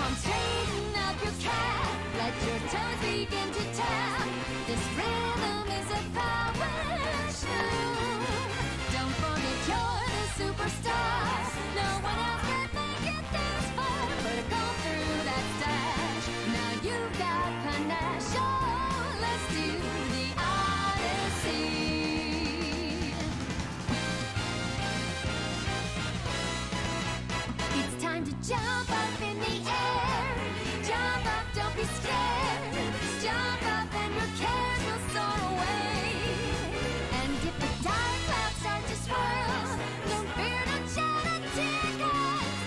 on, straighten up your cap. Let your toes begin to tap. This rhythm is a power tune. Don't forget you're the superstar. No one else can make it this far. Put a comb through that stash. Now you've got panache. Oh, let's do the Odyssey. It's time to jump up in the air. Jump up, don't be scared. Just jump up and your cares will soar away. And if the dark clouds start to swirl, don't fear, don't shed a tear, 'cause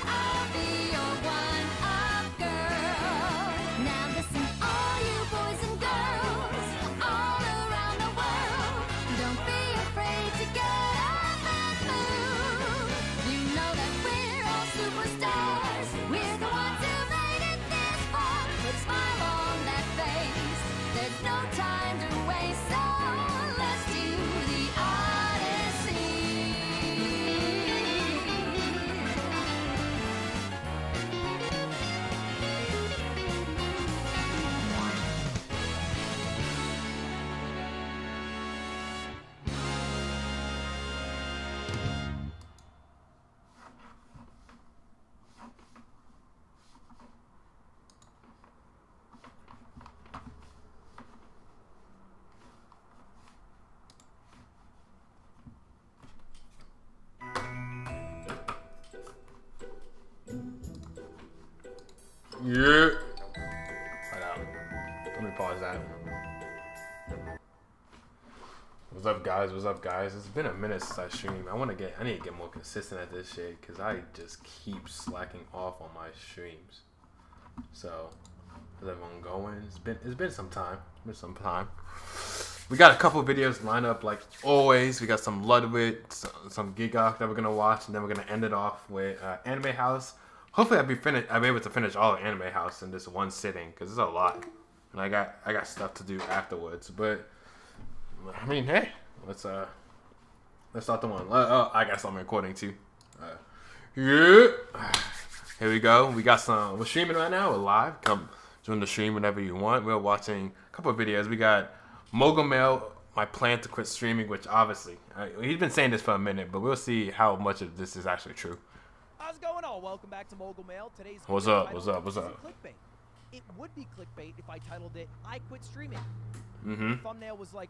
I'll be your one-up girl. Now listen, all you boys and girls all around the world, don't be afraid to get up and move. You know that we're all superstars. We're the ones who made it this far. Put a smile on that face. There's no time to waste, so let's do the Odyssey. Yeah. Hold on. Let me pause that. What's up, guys? What's up, guys? It's been a minute since I streamed. I need to get more consistent at this shit because I just keep slacking off on my streams. So, how's everyone going? It's been some time. We got a couple videos lined up like always. We got some Ludwig, some Giga that we're gonna watch, and then we're gonna end it off with Anime House. Hopefully, I'll be able to finish all of Anime House in this one sitting because it's a lot, and I got stuff to do afterwards. But I mean, hey, let's start the one. I got something recording too. Yeah, here we go. We're streaming right now. We're live. Come join the stream whenever you want. We're watching a couple of videos. We got Mogul Mail, my plan to quit streaming, which obviously he's been saying this for a minute, but we'll see how much of this is actually true. How's it going all? Welcome back to Mogul Mail. Today's What's up? Clickbait. It would be clickbait if I titled it "I Quit Streaming." Mm-hmm. The thumbnail was like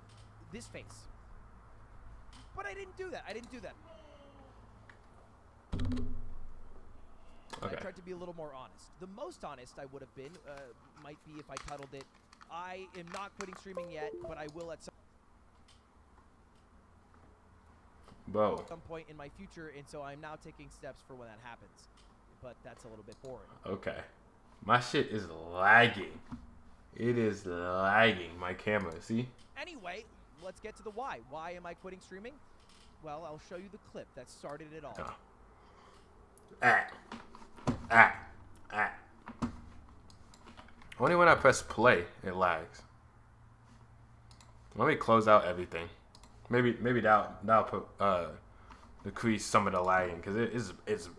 this face, but I didn't do that. Okay. I tried to be a little more honest. The most honest I would have been might be if I titled it "I am not quitting streaming yet, but I will at some point in my future, and so I'm now taking steps for when that happens." But that's a little bit boring. Okay. My shit is lagging. It is lagging. My camera, see? Anyway, let's get to the why. Why am I quitting streaming? Well, I'll show you the clip that started it all. Only when I press play, it lags. Let me close out everything. Maybe that'll decrease some of the lagging because it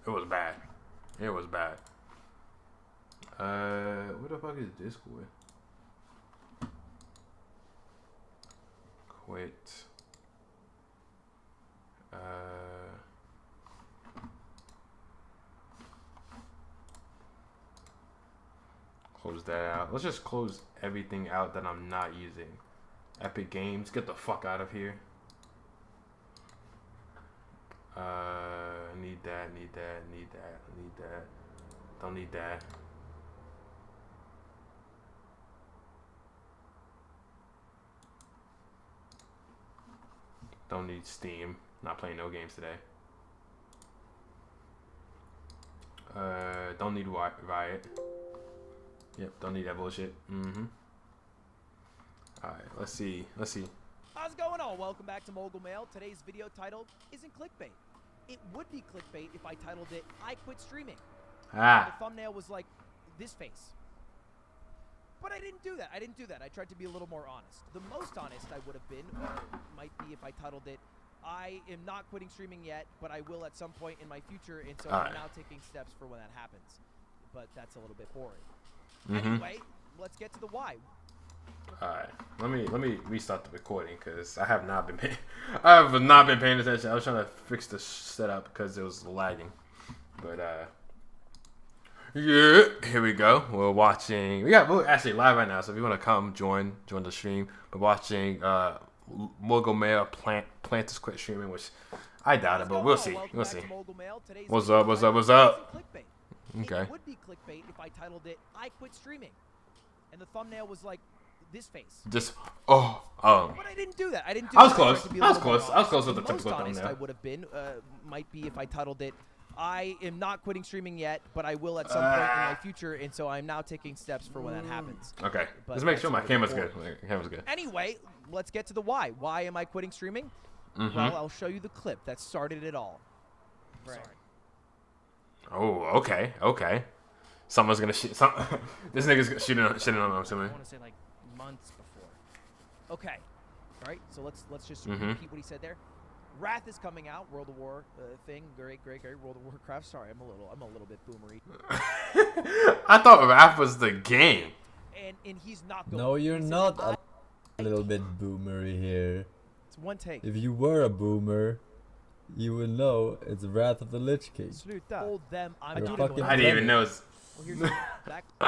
was bad. It was bad. What the fuck is Discord? Quit. Close that out. Let's just close everything out that I'm not using. Epic Games, get the fuck out of here. Need that. Don't need that. Don't need Steam. Not playing no games today. Don't need Riot. Yep, don't need that bullshit. Alright, let's see. How's it going all? Welcome back to Mogul Mail. Today's video title isn't clickbait. It would be clickbait if I titled it "I Quit Streaming." The thumbnail was like this face. But I didn't do that. I tried to be a little more honest. The most honest I would have been might be if I titled it "I am not quitting streaming yet, but I will at some point in my future, and so I'm now taking steps for when that happens." but that's a little bit boring. Mm-hmm. Anyway, let's get to the why. All right, let me restart the recording because I have not been paying attention. I was trying to fix the setup because it was lagging, but yeah, here we go. We're actually live right now, so if you want to come join the stream, we're watching Mogul Mail plant to quit streaming, which I doubt it, but we'll see. We'll see. What's up? Okay. It would be clickbait if I titled it "I Quit Streaming," and the thumbnail was like this face. Just But I didn't do that. I was close. I was close with the typical honest thumbnail. I would have been might be if I titled it "I am not quitting streaming yet, but I will at some point in my future, and so I'm now taking steps for when that happens." Okay. But Let's make sure my that's camera's really good. Camera's good. Anyway, let's get to the why. Why am I quitting streaming? Mm-hmm. Well, I'll show you the clip that started it all. Right. Oh, okay. Someone's gonna shoot. This nigga's shooting on him. I'm I assuming. want to say like months before. Okay. All right. So let's just Mhm. repeat what he said there. Wrath is coming out. World of War thing. Great. World of Warcraft. Sorry, I'm a little bit boomery. I thought Wrath was the game. And he's not going. No, you're he said, not "I-" a little bit boomery here. It's one take. If you were a boomer, you would know it's Wrath of the Lich King. Told them I'm You're not fucking going. I didn't even know. Well, here's the back. You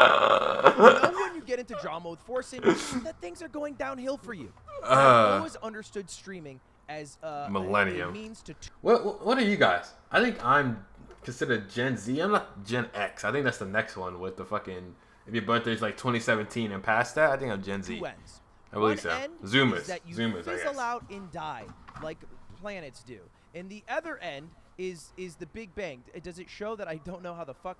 know when you get into draw mode forcing that things are going downhill for you. I've always understood streaming as Millennium. a means to. What are you guys? I think I'm considered Gen Z. I'm not Gen X. I think that's the next one with the fucking. If your birthday's like 2017 and past that, I think I'm Gen Z. Two ends. I believe One so. end Zoomers. is that you Zoomers, I fizzle guess. out and die like planets do, and the other end is the Big Bang. Does it show that I don't know how the fuck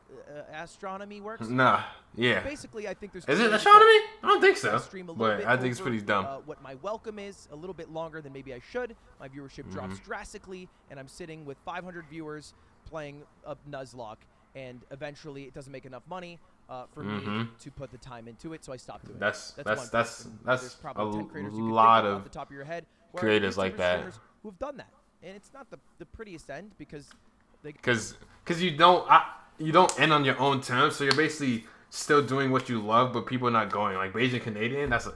astronomy works? Nah. Yeah. Basically, I think there's. Is it two astronomy? ways I don't think to so. stream a little But bit I think it's over, pretty dumb. What my welcome is a little bit longer than maybe I should. My viewership drops Mm-hmm. drastically, and I'm sitting with 500 viewers playing a Nuzlocke, and eventually it doesn't make enough money for me to put the time into it, so I stopped doing it. That's one person. There's probably 10 creators you can lot think of off the top of your head who are creators YouTubers, like that. streamers who have done that, and it's not the prettiest end because they. Cause you don't end on your own terms, so you're basically still doing what you love, but people are not going. Like Beijing Canadian, that's an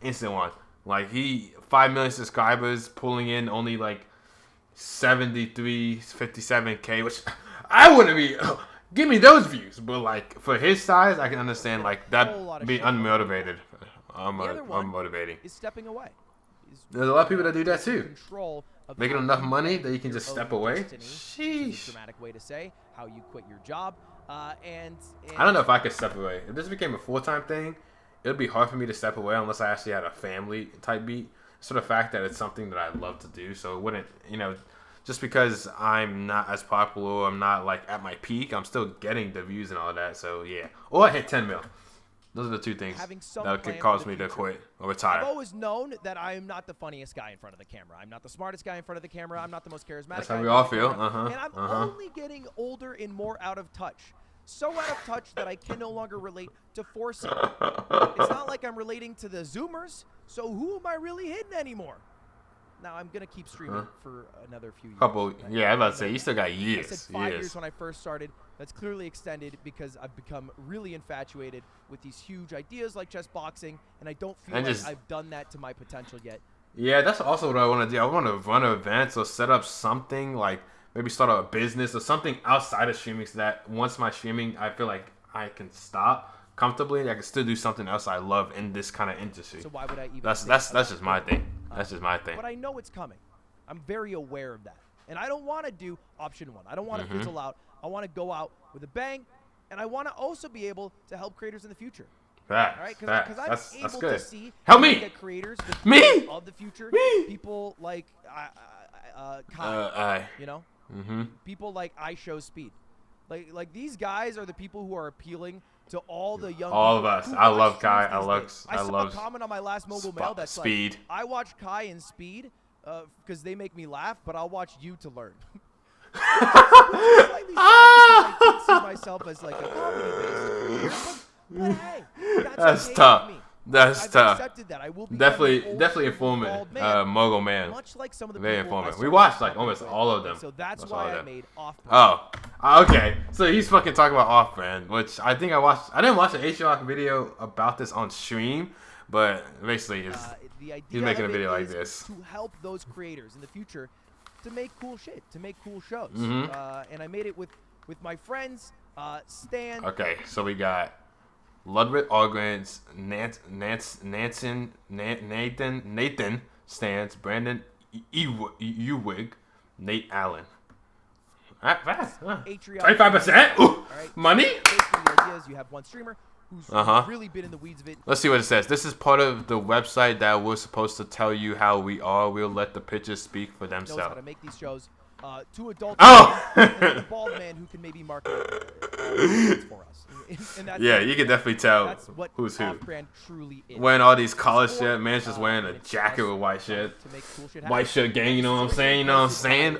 instant one. Like 5 million subscribers, pulling in only like 57K, which I wouldn't be. Give me those views, but like for his size, I can understand like Whole lot that of being shit. unmotivated. The other one Unmotivating. is stepping away. There's a lot of people that do that too. Control of Making how enough you money manage that you can your just own step away. destiny, which is Sheesh. a dramatic way to say how you quit your job. And I don't know if I could step away. If this became a full-time thing, it would be hard for me to step away unless I actually had a family type beat. So the fact that it's something that I love to do, so it wouldn't, just because I'm not as popular, I'm not like at my peak, I'm still getting the views and all that. So yeah, or I hit 10 mil. Those are the two things Having some that plan could for cause the me to future. quit or I've retire. always known that I am not the funniest guy in front of the camera. I'm not the smartest guy in front of the camera. I'm not the most charismatic That's guy how in we front all of the feel. camera. And I'm only getting older and more out of touch. So out of touch that I can no longer relate to forcing. It's not like I'm relating to the Zoomers, so who am I really hitting anymore? Now, I'm going to keep streaming for another few years. I was about to say, you still got I years. said 5 years when I first started. That's clearly extended because I've become really infatuated with these huge ideas like chess boxing, and I don't feel And like just- I've done that to my potential yet. Yeah, that's also what I want to do. I want to run events or set up something, like maybe start a business or something outside of streaming, so that once my streaming, I feel like I can stop comfortably. I can still do something else I love in this kind of industry. So why would I even? That's think that's about that's just my quitting? thing. That's just my thing. But I know it's coming. I'm very aware of that, and I don't want to do option one. I don't want to fizzle out. I want to go out with a bang, and I want to also be able to help creators in the future. Facts, All right, facts. because I'm That's able good. to see Help and me! get creators the Me! creators of the future. Me! People like Kai, you know, people like I Show Speed, like these guys are the people who are appealing to all the young. All of people us. who I watch love streams Kai. these days. I saw love a comment on my last Mogul Mail that's Speed. like, I watch Kai and Speed because they make me laugh, but I'll watch you to learn. Slightly sad because I can't see myself as like a comedy based creator, but hey, that's okay Tough. with me. That's I've tough. accepted that. I will be Definitely old, informative. bald man, Mogul Man. much like some of the Very people I informative. We started watched like talking almost with. all of them. So that's Watched all of why I them. made off-brand. Oh, okay. So he's fucking talking about off-brand, which I think I watched. I didn't watch an H-Rock video about this on stream, but basically it's The idea he's making a of it video like is this. to help those creators in the future to make cool shit, to make cool shows. Mhm. And I made it with my friends, Stan. Okay, so we got Ludwig Ogren's, Nathan Stans, Brandon Ewig, Nate Allen. Alright, fast. Atriot. 25%? Ooh, Alright. money? Basically, the idea is you have one streamer who's really been in the weeds of it. Let's see what it says. This is part of the website that we're supposed to tell you how we are. We'll let the pictures speak for Knows how themselves. to make these shows. Two adults. Oh! And a bald man who can maybe market it for us. And that's Yeah, you can definitely tell that's what who's who. off-brand truly is. Wearing all these collar Or, shit, man's just wearing a and it's jacket us with white shit. to make cool shit White happen. shirt gang, you know what I'm saying? You know what I'm saying?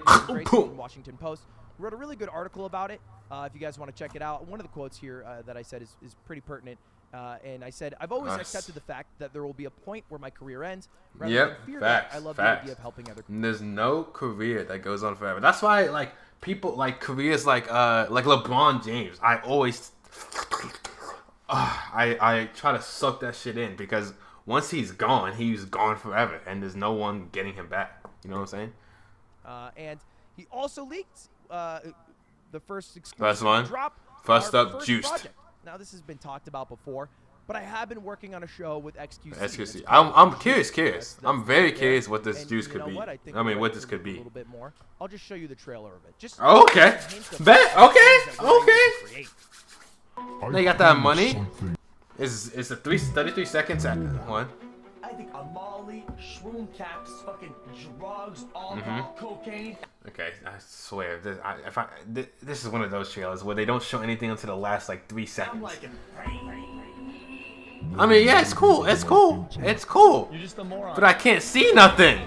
In Washington Post wrote a really good article about it. If you guys want to check it out, one of the quotes here that I said is pretty pertinent. And I said, I've always Nice. accepted the fact that there will be a point where my career ends. Rather Yep, than fear facts, that, I love facts. the idea of helping other people. And there's no career that goes on forever. That's why, like, people like careers like LeBron James. I always, I try to suck that shit in because once he's gone forever, and there's no one getting him back. You know what I'm saying? And he also leaked the first exclusive First one. drop. First our up, first Juiced. project. Now this has been talked about before, but I have been working on a show with XQC. XQC. It's I'm called curious. Juiced. I'm very Yeah. curious what this And juice you could know be. what? I think I mean, we're what gonna this do could a be. little bit more. I'll just show you the trailer of it. Just Oh, okay. a hint of Bet. the Okay. things that we're able to Okay. create. They got that money. Is the 33 seconds at one? I think a Molly, shroom caps, fucking drugs, alcohol, cocaine. Okay, I swear, this is one of those trailers where they don't show anything until the last like 3 I'm seconds. like, I mean, yeah, it's cool, it's cool, it's cool, you're just a moron. but I can't see nothing.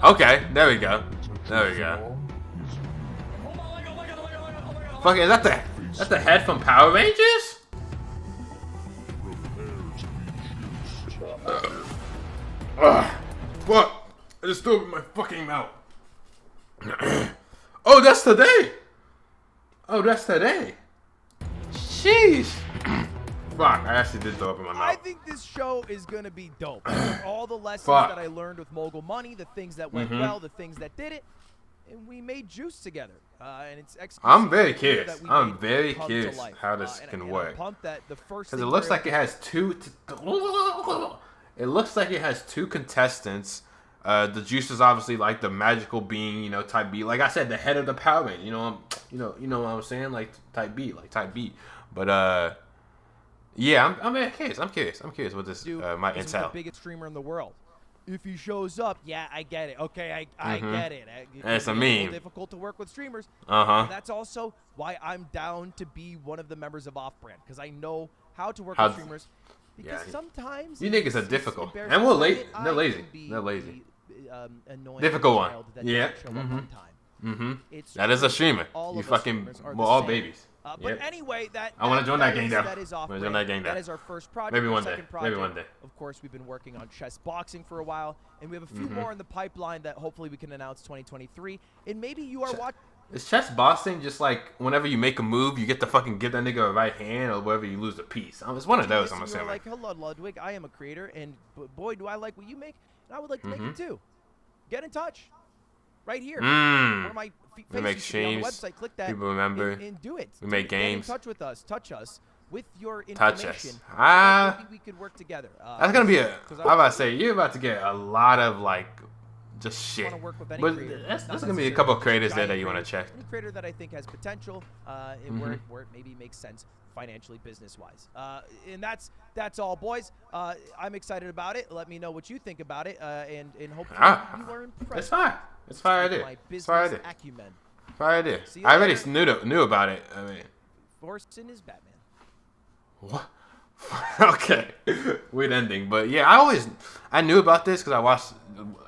Okay, there we go, there we go. Fuck, is that the head from Power Rangers? What? I just threw it in my fucking mouth. Oh, that's today. Oh, that's today. Sheesh. Fuck, I actually did throw up in my I mouth. think this show is gonna be dope. I took all the lessons Fuck. that I learned with Mogul Money, the things that went well, the things that didn't, and we made juice together. And it's exclusive I'm very to the video curious. that we I'm made very come to curious life. how this And can I'm work. pumped that the first Because it thing looks we're like it has two. It looks like it has two contestants. The juice is obviously like the magical being, you know, type B. Like I said, the head of the Power Rangers. You know what I'm saying, like type B. But yeah, I'm very curious. I'm curious what this Dude, might this is the entail. biggest streamer in the world. If he shows up, yeah, I get it. Okay, I get it. It's a can be little meme. difficult to work with streamers. Uh-huh. And that's also why I'm down to be one of the members of Off-Brand, because I know how to work How- with streamers. Because yeah, sometimes you niggas are it's difficult. embarrassing And we're to late. admit They're I lazy. can be They're lazy. the, annoying Difficult one. child that Yeah. doesn't show up on time. Mm-hmm. It's That is a true. streamer. All You of us fucking, streamers are we're the all same. babies. But Yep. anyway, I wanna join that gang is- now. That is I off wanna join that gang That now. is our first project. Maybe Our one day. second Maybe project, one day. Of course, we've been working on chess boxing for a while, and we have a few Mm-hmm. more in the pipeline that hopefully we can announce 2023. And maybe you are watching. Is chess boxing just like whenever you make a move, you get to fucking give that nigga a right hand, or wherever you lose a piece? It's one of those. I'm You're assuming. like, hello, Ludwig. I am a creator, and boy, do I like what you make, and I would like to make it too. Get in touch, right here. One of my We faces make should be on the streams. website. Click that. People remember. And do it. We make Get in games. touch with us. Touch us with your Touch information. us. so Ah. maybe we could work together. That's gonna be a. 'cause I'm about to say you're about to get a lot of like, just shit. wanna work with any But creator, that's not gonna be a necessarily couple of just creators there giant that you want to creators. check. Any creator that I think has potential, and where it maybe makes sense financially, business-wise. And that's all, boys. I'm excited about it. Let me know what you think about it, and hopefully you are impressed. It's fine. It's fire with idea. My It's business fire idea. acumen. Fire idea. See you I already later. knew about it. I mean, Forsen is Batman. what? Okay, weird ending, but yeah, I knew about this because I watched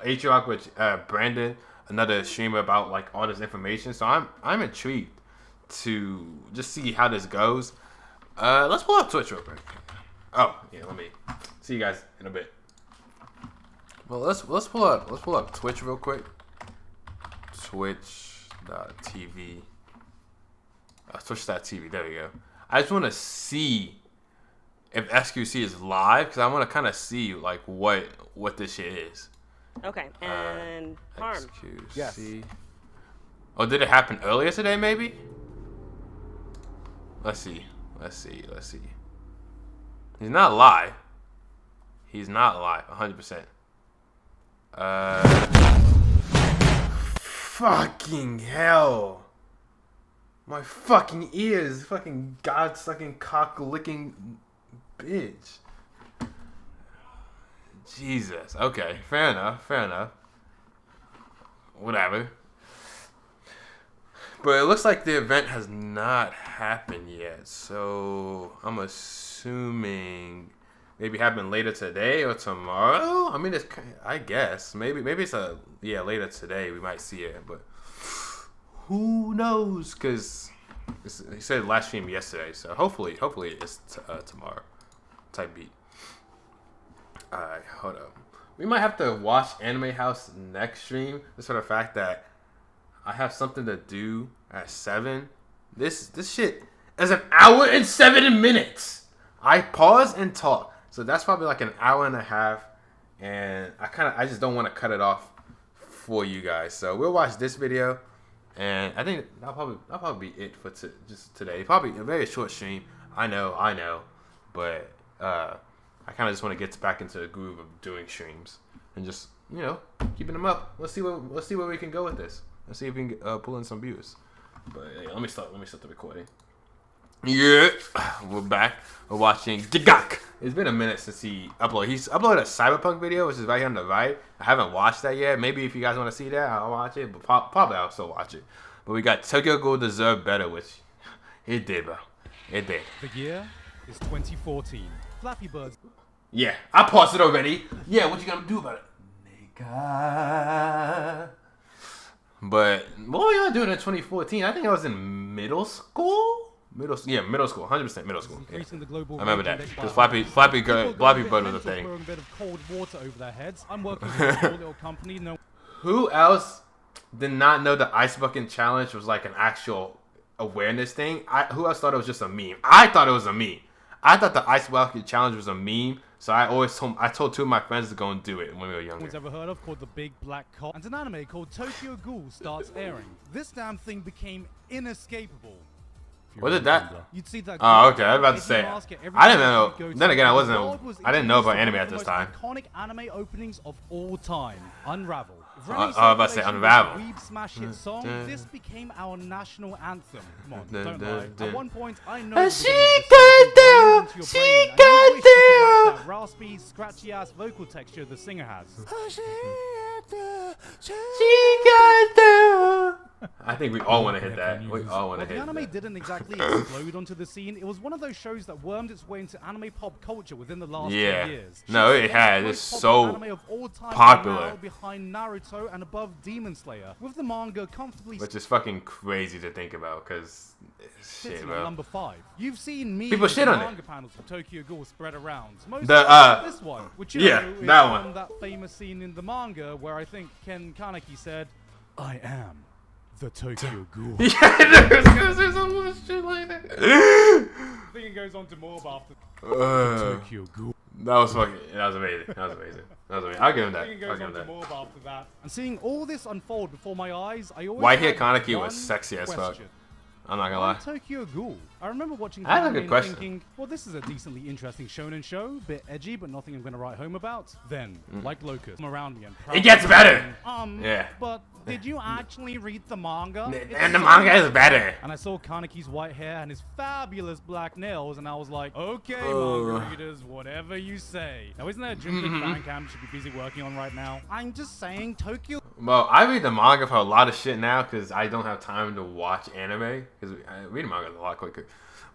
H-Rock with Brandon, another streamer, about like all this information. So I'm intrigued to just see how this goes. Let's pull up Twitch real quick. Oh yeah, let me See you guys in a bit. Well, let's pull up Twitch real quick. Twitch.tv. Twitch.tv. There we go. I just want to see if SQC is live because I want to kind of see like what this shit is. Okay, and Harm. XQC. Yes. Oh, did it happen earlier today? Maybe. Let's see. He's not live. 100%. Fucking hell. My fucking ears. Fucking God-sucking, cock-licking bitch. Jesus. Okay. Fair enough. Whatever. But it looks like the event has not happened yet. So I'm assuming maybe happen later today or tomorrow. I mean, I guess maybe it's later today we might see it, but who knows? Because he said last stream yesterday, so hopefully it's tomorrow. Type beat. All right, hold up. We might have to watch Anime House next stream, just for the fact that I have something to do at 7. This shit is an hour and 7 minutes. I pause and talk. So that's probably like an hour and a half, and I just don't want to cut it off for you guys. So we'll watch this video, and I think that'll probably be it for just today. Probably a very short stream. I know, but I kind of just want to get back into the groove of doing streams and just keeping them up. Let's see where we can go with this. Let's see if we can pull in some views. But hey, let me start the recording. Yeah, we're back. We're watching Gigak. It's been a minute since he uploaded. He's uploaded a Cyberpunk video, which is right here on the right. I haven't watched that yet. Maybe if you guys want to see that, I'll watch it. But probably I'll still watch it. But we got Tokyo Ghoul Deserve Better, which it did, bro. It did. The year is 2014. Flappy Birds. Yeah, I paused it already. Yeah, what you gonna do about it? Nigga. But what were y'all doing in 2014? I think I was in middle school. Middle school, 100% middle school. Yeah. The global I remember that because Flappy Bird was a thing. Throwing a bit of cold water over their heads. I'm working for a small little company. No. Who else did not know the ice bucket challenge was like an actual awareness thing? Who else thought it was just a meme? I thought it was a meme. I thought the ice bucket challenge was a meme. So I told 2 of my friends to go and do it when we were younger. One's ever heard of called The Big Black Cop, and an anime called Tokyo Ghoul starts airing. This damn thing became inescapable. What did that? You'd see that. Oh, okay. I was about to say. I didn't know. Then again, I didn't know about anime at this time. Iconic anime openings of all time. Unravel. I was about to say Unravel. Weeb smash hit song. This became our national anthem. Come on, don't lie. At one point, I know. She got that raspy, scratchy ass vocal texture the singer has. I think we all want to hit that. We all want to hit that. The anime didn't exactly explode onto the scene. It was one of those shows that wormed its way into anime pop culture within the last 10 years. No, it had. It's so popular. Behind Naruto and above Demon Slayer, with the manga comfortably. Which is fucking crazy to think about, because shit, bro. Number 5. You've seen me. People shit on manga panels of Tokyo Ghoul spread around. Most this one, which is from that famous scene in the manga where I think Ken Kaneki said, "I am the Tokyo Ghoul." Yeah, there's so much shit like that. I think it goes on to more about the Tokyo Ghoul. That was amazing. That was amazing. I'll give him that. More after that. And seeing all this unfold before my eyes, I always White Hair Kaneki was sexy as fuck. I'm not gonna lie. Tokyo Ghoul. I remember watching I have a good question. Thinking, well, this is a decently interesting shonen show, bit edgy, but nothing I'm gonna write home about. Then, like Locust, come around me and it gets better. Yeah. But did you actually read the manga? And the manga is better. And I saw Kaneki's white hair and his fabulous black nails, and I was like, okay, manga readers, whatever you say. Now, isn't there a Junpei fan cam you should be busy working on right now? I'm just saying, Tokyo. Well, I read the manga for a lot of shit now because I don't have time to watch anime. Because reading manga is a lot quicker.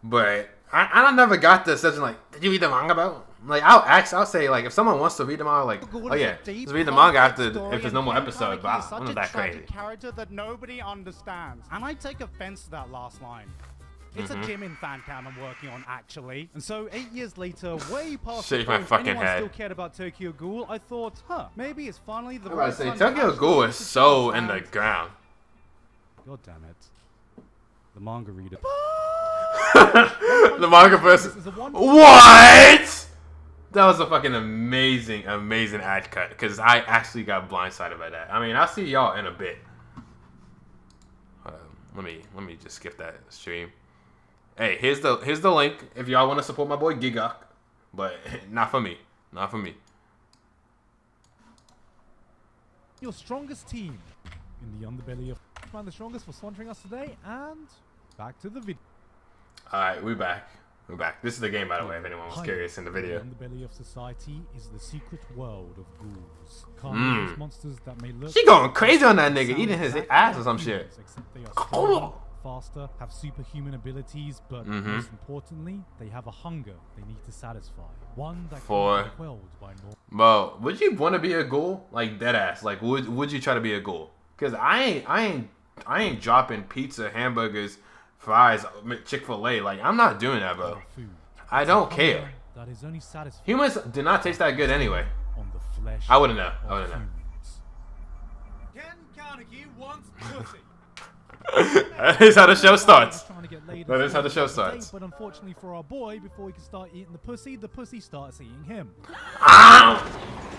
But I never got the session like, did you read the manga about? Like, I'll say, like, if someone wants to read the manga, like, oh yeah, just read the manga after if there's no more episodes. But I'm not that crazy. Character that nobody understands, and I take offense to that last line. It's a gym in fan cam I'm working on, actually. And so 8 years later, way past Shake the my point fucking anyone head. still cared about Tokyo Ghoul, I thought, maybe it's finally the I right was about to time say, Tokyo actually Ghoul release is a so show. in the And- ground. God damn it. The manga reader. The manga person. What? That was a fucking amazing ad cut. Because I actually got blindsided by that. I mean, I'll see y'all in a bit. Let me just skip that stream. Hey, here's the link if y'all want to support my boy Gigok, but not for me. Not for me. Your strongest team in the underbelly of Find the Strongest for sponsoring us today, and back to the video. Alright, we're back. We're back. This is the game, by the way, if anyone was curious in the video. The underbelly of society is the secret world of ghouls. Carnivorous monsters that may look. She going crazy on that nigga, sound eating his exactly ass or like some shit. humans, except they are stronger, faster, have superhuman abilities, but most importantly, they have a hunger they need to satisfy. One that can be quelled by normal. Bro, would you want to be a ghoul? Like dead ass. Like would you try to be a ghoul? Cause I ain't dropping pizza, hamburgers, fries, Chick-fil-A. Like I'm not doing that, bro. Food. I don't care. That is only satisfied Humans do not taste that good anyway. on the flesh. I wouldn't know. I of wouldn't know. humans. Ken Carnegie wants pussy. That is how the show starts. Trying to get laid That and is how the sort show of date, starts. But unfortunately for our boy, before he can start eating the pussy starts eating him.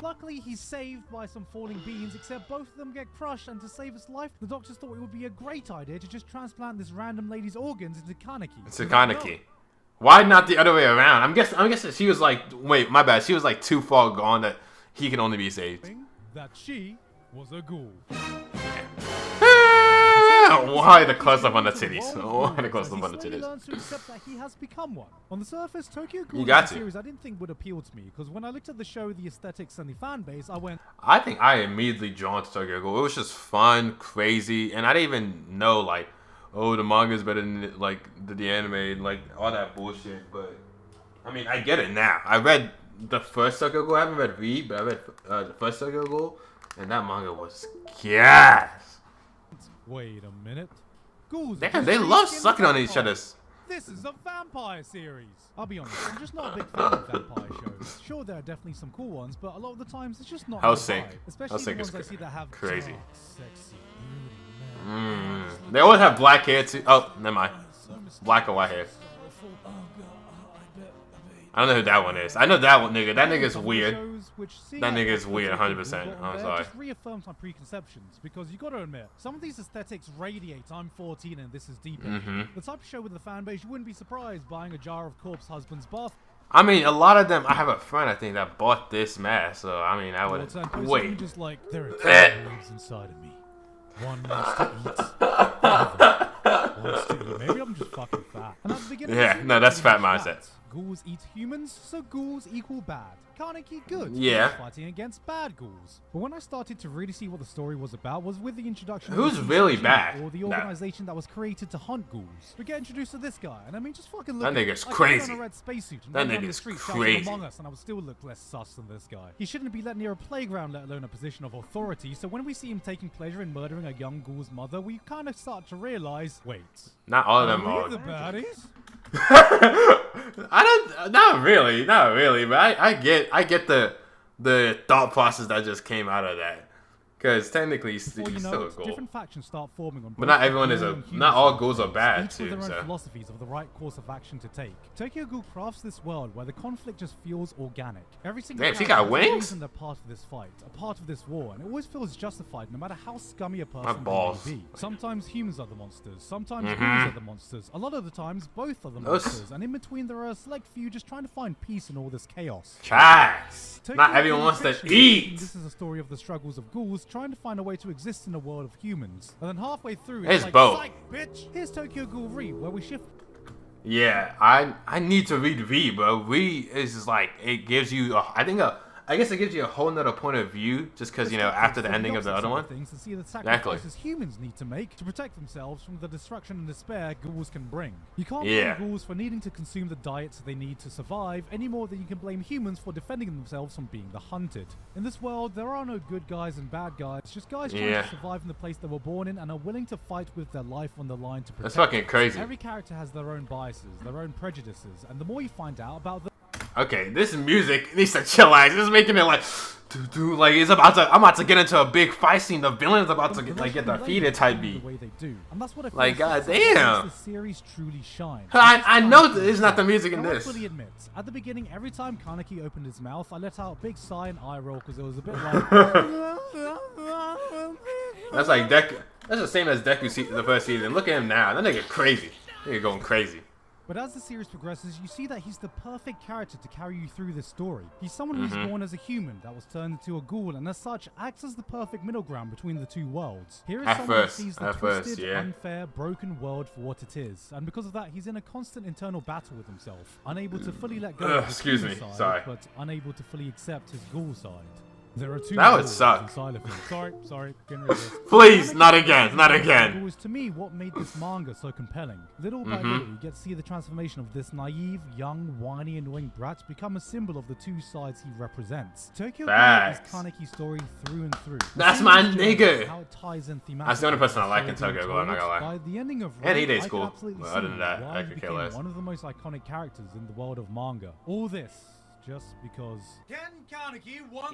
Luckily, he's saved by some falling beans, except both of them get crushed, and to save his life, the doctors thought it would be a great idea to just transplant this random lady's organs into Kaneki. It's a Kaneki. Why not the other way around? I'm guessing she was like, wait, my bad. She was like too far gone that he can only be saved. That she was a ghoul. Why the close up on the titties? Why the close up on the He slowly titties? learns to accept that he has become one. On the surface, Tokyo Ghoul You got is a to. series I didn't think would appeal to me, because when I looked at the show, the aesthetics, and the fan base, I went, I think I immediately drawn to Tokyo Ghoul. It was just fun, crazy, and I didn't even know like, oh, the manga's better than like the anime, like all that bullshit. But I mean, I get it now. I read the first Tokyo Ghoul. I haven't read V, but I read the first Tokyo Ghoul, and that manga was gas. wait a minute. Ghouls. Damn, they love sucking on each other. This is a vampire series. I'll be honest, I'm just not a big fan of vampire shows. Sure, there are definitely some cool ones, but a lot of the times it's just not. Hellsing. my vibe. Especially the Hellsing ones is I see that have crazy. dark, sexy, brooding men. They always have black hair too. Oh, never mind. Black or white hair. I don't know who that one is. I know that one nigga. That nigga's weird. That nigga's weird, 100%. I'm sorry. Just reaffirms my preconceptions, because you gotta admit, some of these aesthetics radiate I'm 14 and this is deep. The type of show with the fan base, you wouldn't be surprised buying a jar of Corpse Husband's bath. I mean, a lot of them. I have a friend I think that bought this mask, so I mean, I would wait. Just like there are two wolves inside of me. One wants to eat. The other wants to eat. Maybe I'm just fucking fat. And at the beginning, Yeah, no, that's fat mindset. Ghouls eat humans, so ghouls equal bad. Kaneki good. Yeah. Fighting against bad ghouls. But when I started to really see what the story was about was with the introduction Who's of really TCG, bad? or the Nah. organization that was created to hunt ghouls. We get introduced to this guy, and I mean, just fucking look That at him. nigga's I could crazy. put on a red spacesuit and That run down the nigga's street shouting crazy. Among Us, and I would still look less sus than this guy. He shouldn't be let near a playground, let alone a position of authority. So when we see him taking pleasure in murdering a young ghoul's mother, we kind of start to realize, wait, Not all of them are are. we the baddies? I don't. Not really. But I get the thought process that just came out of that. Because technically, he's Before you know still a it, ghoul. different factions start forming on But both not the everyone is ghoul a. and human Not all side, ghouls are bad each with too. their own So philosophies of the right course of action to take. Tokyo Ghoul crafts this world where the conflict just feels organic. Every single Damn, she character got has a wings? reason they're part of this fight, a part of this war, and it always feels justified no matter how scummy a person they balls. may be. Sometimes humans are the monsters, sometimes ghouls are the monsters. A lot of the times, both are the Those- monsters, and in between there are a select few just trying to find peace in all this chaos. Chaz. Tokyo Not everyone Ghoul wants to Fiction, eat. This is a story of the struggles of ghouls trying to find a way to exist in a world of humans. And then halfway through, It's it's like, both. psych, bitch! Here's Tokyo Ghoul Re, where we shift. Yeah, I need to read V, bro. V is just like it gives you I think a I guess it gives you a whole nother point of view, just because, you know, after the ending of the other one. Things to see the sacrifices humans need to make to protect themselves from the destruction and despair ghouls can bring. You can't blame ghouls for needing to consume the diets they need to survive any more than you can blame humans for defending themselves from being the hunted. In this world, there are no good guys and bad guys, just guys trying to survive in the place they were born in and are willing to fight with their life on the line to protect. That's fucking crazy. Every character has their own biases, their own prejudices, and the more you find out about them. Okay, this music needs to chillax. This is making it like, like I'm about to get into a big fight scene. The villain's about to get defeated type beat. Like, goddamn. The series truly shines. I know it's not the music in this. I fully admit, at the beginning, every time Kaneki opened his mouth, I let out a big sigh and eye roll because it was a bit like. That's like Deku. That's the same as Deku the first season. Look at him now. That nigga crazy. Nigga going crazy. But as the series progresses, you see that he's the perfect character to carry you through this story. He's someone who's born as a human that was turned into a ghoul, and as such, acts as the perfect middle ground between the two worlds. Here is someone who sees the twisted, unfair, broken world for what it is, and because of that, he's in a constant internal battle with himself, unable to fully let go of his human side, but unable to fully accept his ghoul side. There are two. That would suck. Sorry. Please, not again. It was to me what made this manga so compelling. Little by little, you get to see the transformation of this naive, young, whiny, annoying brat become a symbol of the two sides he represents. Tokyo Ghoul is Kaneki's story through and through. That's my nigga. How it ties in thematically. That's the only person I like in Tokyo Ghoul. I'm not gonna lie. By the ending of and Red, Hide's cool. But other than that, I could care less. One of the most iconic characters in the world of manga. All this. Just because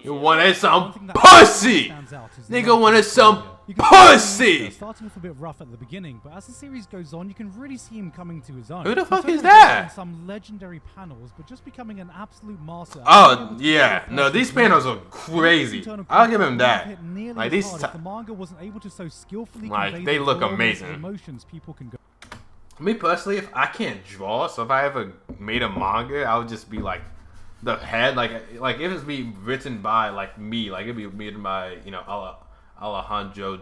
you wanted some pussy! Nigga wanted some pussy! Starting off a bit rough at the beginning, but as the series goes on, you can really see him coming to his own. Who the fuck is that? Some legendary panels, but just becoming an absolute master. Oh yeah, no, these panels are crazy. I'll give him that. Like these, the manga wasn't able to so skillfully like they look amazing. Emotions people can go. Me personally, if I can't draw, so if I ever made a manga, I would just be like. The head, like if it's be written by like me, like it'd be written by, you know, Alejandro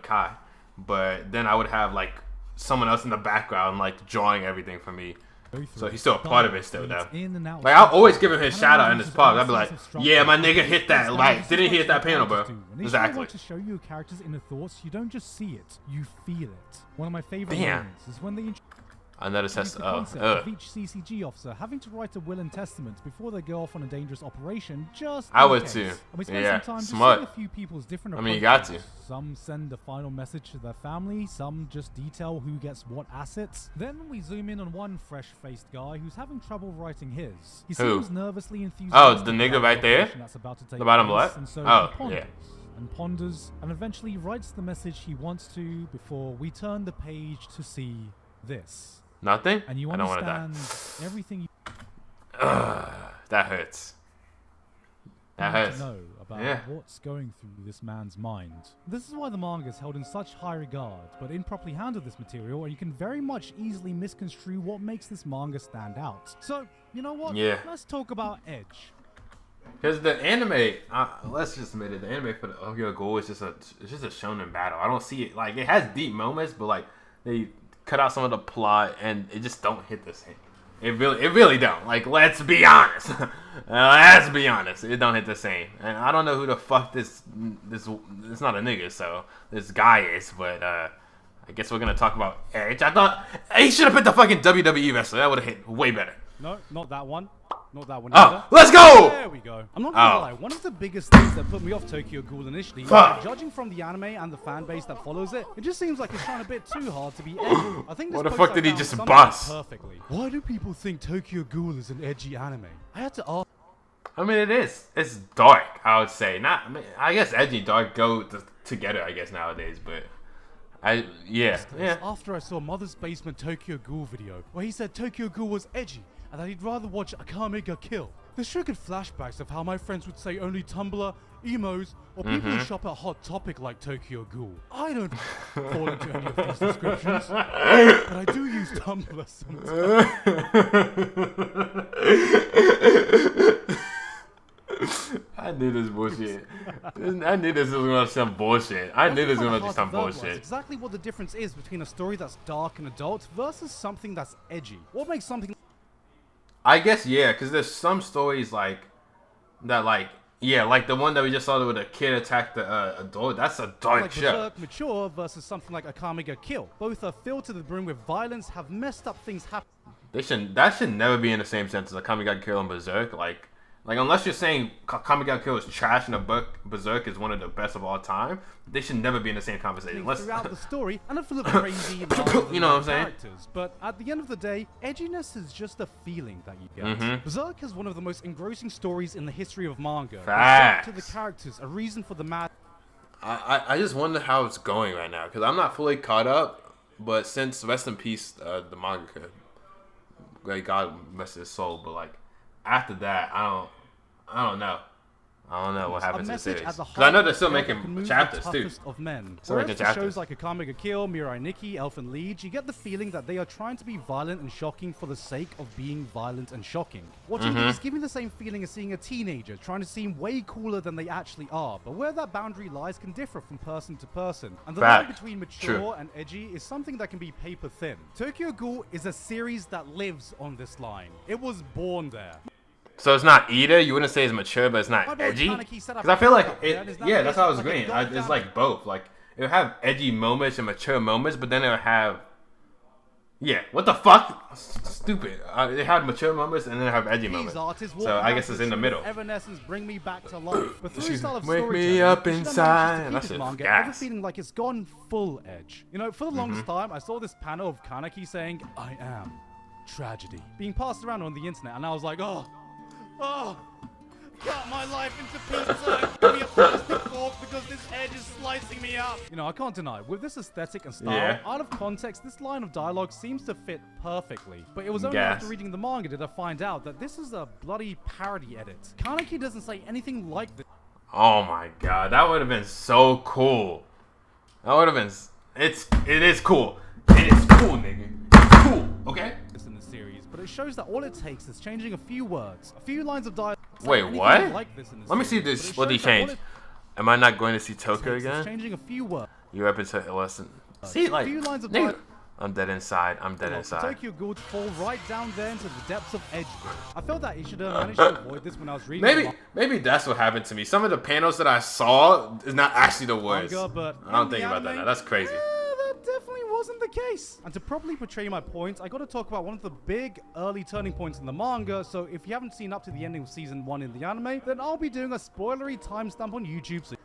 Kai, but then I would have like someone else in the background like drawing everything for me. So he's still a part of it still though. Like I'll always give him his shout out in his part. I'll be like, yeah, my nigga hit that. Like, didn't he hit that panel, bro? Exactly. To show you characters' inner thoughts, you don't just see it, you feel it. One of my favorite moments is when they I noticed that's the concept of each CCG officer having to write a will and testament before they go off on a dangerous operation. Just I would too. And we spent some time smart. Just seeing a few people's different approaches. I mean, you got to. Some send a final message to their family. Some just detail who gets what assets. Then we zoom in on one fresh-faced guy who's having trouble writing his. He seems nervously enthusiastic. Oh, the nigga right there. The bottom left. And so and ponders, and eventually writes the message he wants to before we turn the page to see this. Nothing? And you I don't want to die. Everything that hurts. That hurts. To know about what's going through this man's mind. This is why the manga is held in such high regard, but improperly handle this material, or you can very much easily misconstrue what makes this manga stand out. So, you know what? Yeah. Let's talk about Edge. Because the anime, let's just admit it, the anime for the Tokyo Ghoul is just a shonen battle. I don't see it, like, it has deep moments, but like, they cut out some of the plot and it just don't hit the same. It really don't. Like, let's be honest. Let's be honest. It don't hit the same. And I don't know who the fuck this it's not a nigga, so this guy is, but I guess we're gonna talk about Edge. I thought he should have picked the fucking WWE wrestler. That would have hit way better. No, not that one. Not that one either. Oh, let's go! There we go. I'm not gonna lie, one of the biggest things that put me off Tokyo Ghoul initially, judging from the anime and the fan base that follows it, it just seems like it's trying a bit too hard to be edgy. I think this what the fuck did he just bust? Perfectly. Why do people think Tokyo Ghoul is an edgy anime? I had to ask. I mean, it is. It's dark, I would say. I guess edgy and dark go together, I guess, nowadays, but yeah. After I saw Mother's Basement Tokyo Ghoul video, where he said Tokyo Ghoul was edgy, and that he'd rather watch Akame kill. This triggered flashbacks of how my friends would say only Tumblr, emos, or people who shop at Hot Topic like Tokyo Ghoul. I don't fall into any of these descriptions, but I do use Tumblr sometimes. I knew this bullshit. I knew this was gonna be some bullshit. I knew this was gonna be some bullshit. Exactly what the difference is between a story that's dark and adult versus something that's edgy. What makes something... I guess, yeah, because there's some stories like That like, yeah, like the one that we just saw where the kid attacked the adult. That's a dark like show. Berserk Mature versus something like Akame ga Kill. Both are filled to the brim with violence, have messed up things happen. That should never be in the same sentence as Akame ga Kill and Berserk. Like unless you're saying Akame ga Kill is trash and Berserk is one of the best of all time, they should never be in the same conversation. Throughout the story, and are full of crazy, you know what I'm saying? Characters. But at the end of the day, edginess is just a feeling that you get. Berserk has one of the most engrossing stories in the history of manga. Facts. To the characters, a reason for the mad. I just wonder how it's going right now because I'm not fully caught up. But since rest in peace, the mangaka, great God rest his soul. But like after that, I don't know. I don't know what happened to the series. Because I know they're still making chapters too. Of men. Still making chapters. Shows like Akame ga Kill, Mirai Nikki, Elfen Lied, you get the feeling that they are trying to be violent and shocking for the sake of being violent and shocking. Watching these give me the same feeling as seeing a teenager trying to seem way cooler than they actually are. But where that boundary lies can differ from person to person. And the line between mature and edgy is something that can be paper thin. Tokyo Ghoul is a series that lives on this line. It was born there. So it's not either. You wouldn't say it's mature, but it's not edgy. Because I feel like yeah, that's how I was agreeing. It's like both. Like it'll have edgy moments and mature moments, but then it'll have what the fuck? Stupid. It had mature moments and then it have edgy moments. So I guess it's in the middle. Evanescence bring me back to life. But through style of wake me up inside. That's it. Manga, ever feeling like it's gone full edge. You know, for the longest time, I saw this panel of Kaneki saying, "I am tragedy," being passed around on the internet, and I was like, oh, cut my life into pieces. Give me a plastic fork because this edge is slicing me up. You know, I can't deny, with this aesthetic and style, out of context, this line of dialogue seems to fit perfectly. But it was only after reading the manga did I find out that this is a bloody parody edit. Kaneki doesn't say anything like this. Oh my god, that would have been so cool. That would have been. It is cool. It is cool, nigga. It's cool, okay? In the series, but it shows that all it takes is changing a few words, a few lines of dialogue. Wait, what? Let me see this. What he changed? Am I not going to see Tokyo again? Changing a few words. You up into lesson. See, like, few lines of nigga, I'm dead inside. I'm dead inside. Tokyo Ghoul to fall right down there into the depths of Edgeville. I felt that Ishida managed to avoid this when I was reading. Maybe that's what happened to me. Some of the panels that I saw is not actually the worst. But I don't think about that now. That's crazy. That definitely wasn't the case. And to properly portray my points, I got to talk about one of the big early turning points in the manga. So if you haven't seen up to the ending of season 1 in the anime, then I'll be doing a spoilery timestamp on YouTube. So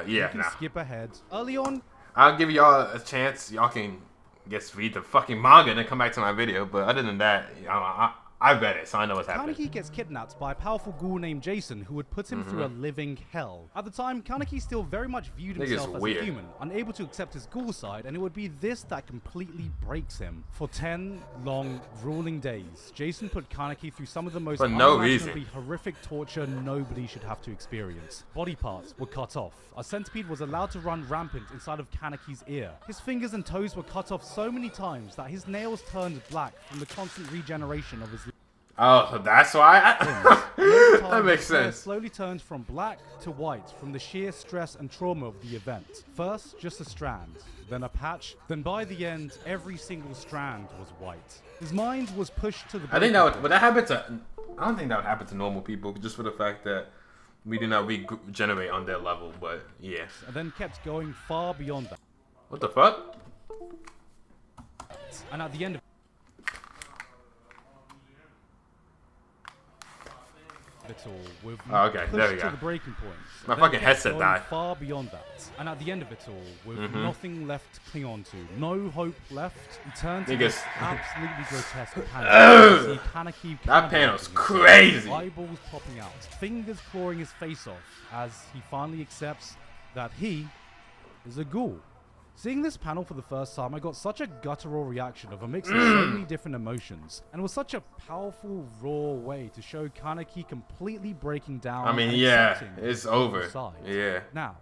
you can skip ahead. Early on, I'll give y'all a chance. Y'all can just read the fucking manga and then come back to my video. But other than that, I read it, so I know what's happening. Kaneki gets kidnapped by a powerful ghoul named Jason, who would put him through a living hell. At the time, Kaneki still very much viewed himself as a human, unable to accept his ghoul side, and it would be this that completely breaks him. For 10 long, grueling days, Jason put Kaneki through some of the most unimaginably horrific torture nobody should have to experience. Body parts were cut off. A centipede was allowed to run rampant inside of Kaneki's ear. His fingers and toes were cut off so many times that his nails turned black from the constant regeneration of his. Oh, that's why. That makes sense. Slowly turns from black to white from the sheer stress and trauma of the event. First, just a strand, then a patch, then by the end, every single strand was white. His mind was pushed to the. I think that would, but that happened to. I don't think that would happen to normal people, just for the fact that we do not regenerate on their level. But yeah. And then kept going far beyond that. What the fuck? And at the end of it all, with okay, there we go. To the breaking point. My fucking headset died. Far beyond that, and at the end of it all, with nothing left to cling on to, no hope left, he turned to this absolutely grotesque panel. That panel's crazy. Eyeballs popping out, fingers clawing his face off, as he finally accepts that he is a ghoul. Seeing this panel for the first time, I got such a guttural reaction of a mix of so many different emotions. And it was such a powerful, raw way to show Kaneki completely breaking down. I mean, yeah, it's over. Yeah. Now,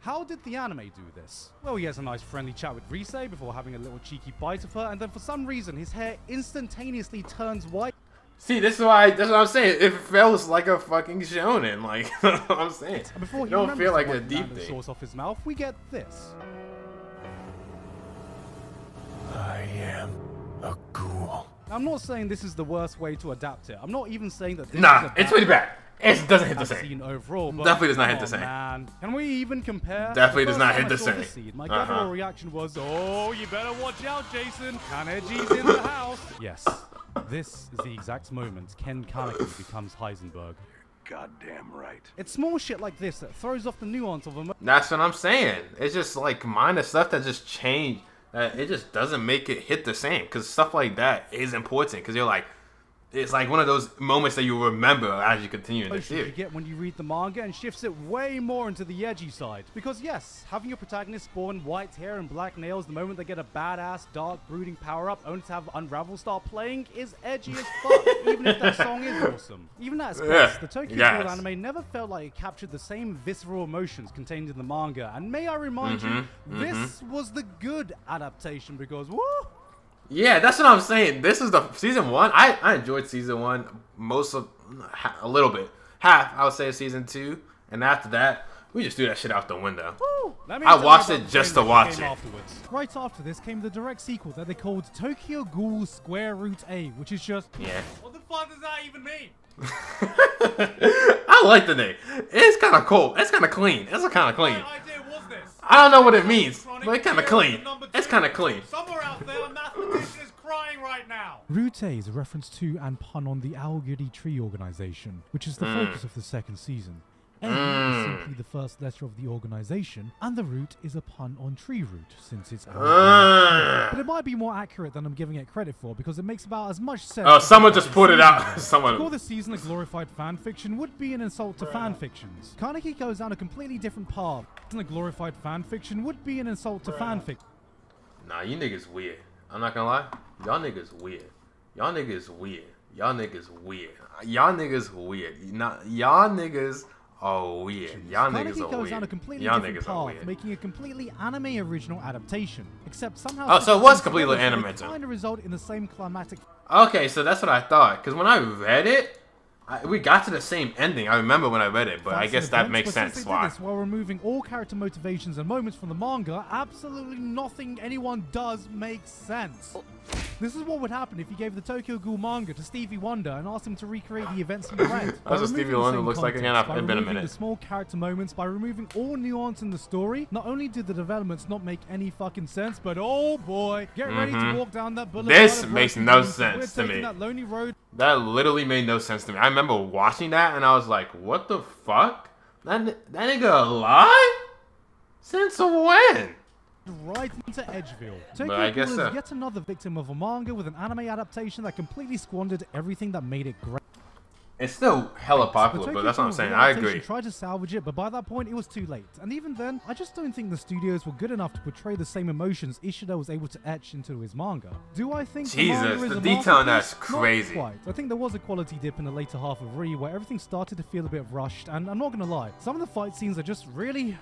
how did the anime do this? Well, he has a nice friendly chat with Rise before having a little cheeky bite of her, and then for some reason, his hair instantaneously turns white. See, that's what I'm saying. It feels like a fucking shonen, like, that's what I'm saying. And before he don't feel like a deep thing. Source off his mouth, we get this. I am a ghoul. Now, I'm not saying this is the worst way to adapt it. I'm not even saying that this it's pretty bad. It doesn't hit the I've same. seen overall, but Definitely does not hit come the same. on, man. Can we even compare? Definitely The does first not time hit I the saw same. this seed, my Uh-huh. general reaction was, oh, you better watch out, Jason. Kaneji's in the house. Yes, this is the exact moment Ken Kaneki becomes Heisenberg. Goddamn right. It's small shit like this that throws off the nuance of a That's what I'm saying. It's just like minor stuff that just change. It just doesn't make it hit the same. Because stuff like that is important. Because you're like, it's like one of those moments that you remember as you continue in the emotion you series. get when you read the manga and shifts it way more into the edgy side. Because yes, having your protagonist spawn white hair and black nails the moment they get a badass, dark, brooding power-up only to have Unravel start playing is edgy as fuck, even if that song is awesome. Even at its best, the Tokyo Ghoul anime never felt like it captured the same visceral emotions contained in the manga. And may I remind you, this was the good adaptation because, woo! Yeah, that's what I'm saying. This is the season 1. I enjoyed season 1 a little bit. Half, I would say, season 2. And after that, we just threw that shit out the window. I watched it just to watch it. Afterwards. Right after this came the direct sequel that they called Tokyo Ghoul Square Root A, which is just... Yeah. What the fuck does that even mean? I like the name. It's kind of cool. It's kind of clean. It's kind of clean. What idea was this? I don't know what it means, but it's kind of clean. It's kind of clean. Somewhere out there, a mathematician is crying right now. Route A is a reference to and pun on the Aogiri Tree organization, which is the focus of the second season. A is simply the first letter of the organization, and the root is a pun on tree root, since it's but it might be more accurate than I'm giving it credit for, because it makes about as much sense. Oh, someone just put it out. To Someone. call this season a glorified fan fiction would be an insult to fan fictions. Kaneki goes down a completely different path. A glorified fan fiction would be an insult to fan fiction. Nah, you niggas weird. I'm not gonna lie. Y'all niggas weird. Y'all niggas weird. Y'all niggas weird. Y'all niggas weird. Y'all niggas are weird. Y'all niggas Kaneki are goes down a weird. completely Y'all different niggas are path, weird. making a completely anime original adaptation. Except somehow... Oh, so it was completely animated. Kind of result in the same climatic... Okay, so that's what I thought. Because when I read it, we got to the same ending. I remember when I read it, but I guess that makes sense. Why? While removing all character motivations and moments from the manga, absolutely nothing anyone does makes sense. This is what would happen if you gave the Tokyo Ghoul manga to Stevie Wonder and asked him to recreate the events he read. That's what Stevie Wonder looks like again. It's been a minute. The small character moments, by removing all nuance in the story, not only did the developments not make any fucking sense, but oh boy, get ready to walk down that boulevard. This makes no sense to me. That lonely road. That literally made no sense to me. I remember watching that and I was like, what the fuck? That nigga alive? Since when? Right into Edgeville. But I guess Tokyo Ghoul is yet another victim of a manga with an anime adaptation that completely squandered everything that made it great. It's still hella popular, but that's what I'm saying. I agree. Tried to salvage it, but by that point it was too late. And even then, I just don't think the studios were good enough to portray the same emotions Ishida was able to etch into his manga. Do I think the detail on that's crazy. Not quite. I think there was a quality dip in the later half of Re where everything started to feel a bit rushed, and I'm not gonna lie, some of the fight scenes are just really...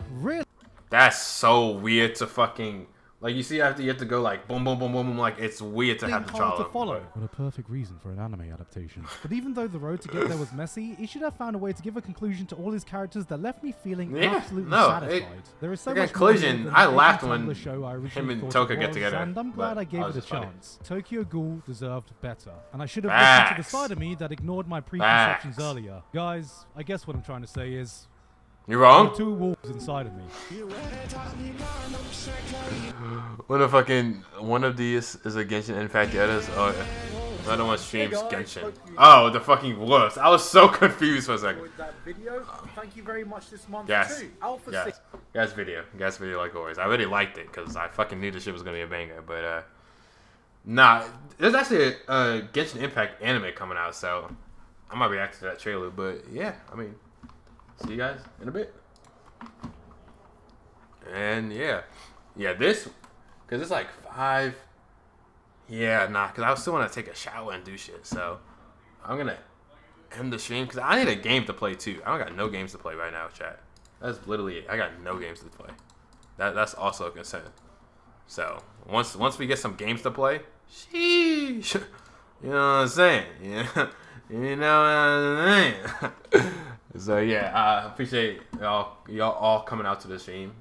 That's so weird to fucking... Like, you see after you have to go like boom, boom, boom, boom, boom, like it's weird to have to follow. What a perfect reason for an anime adaptation. But even though the road to get there was messy, Ishida found a way to give a conclusion to all his characters that left me feeling absolutely satisfied. There is so much conclusion. I laughed when him and Toka get together, and I'm glad I gave it a chance. Tokyo Ghoul deserved better, and I should have listened to the side of me that ignored my preconceptions earlier. Guys, I guess what I'm trying to say is... You're wrong? Two wolves inside of me. One of these is a Genshin Impact the others. Oh, the other one streams Genshin. Oh, the fucking wolves. I was so confused for a second. That video. Thank you very much this month yes. too. Alpha yes. 6. Guys video like always. I really liked it because I fucking knew this shit was gonna be a banger. But nah, there's actually a Genshin Impact anime coming out, so I might react to that trailer. But yeah, I mean. See you guys in a bit. And yeah, this, cause it's like 5. Yeah, nah, cause I still want to take a shower and do shit. So I'm gonna end the stream cause I need a game to play too. I don't got no games to play right now, chat. That's literally it. I got no games to play. That's also a concern. So once we get some games to play, sheesh, you know what I'm saying? Yeah, you know what I'm saying. So yeah, I appreciate y'all all coming out to the stream.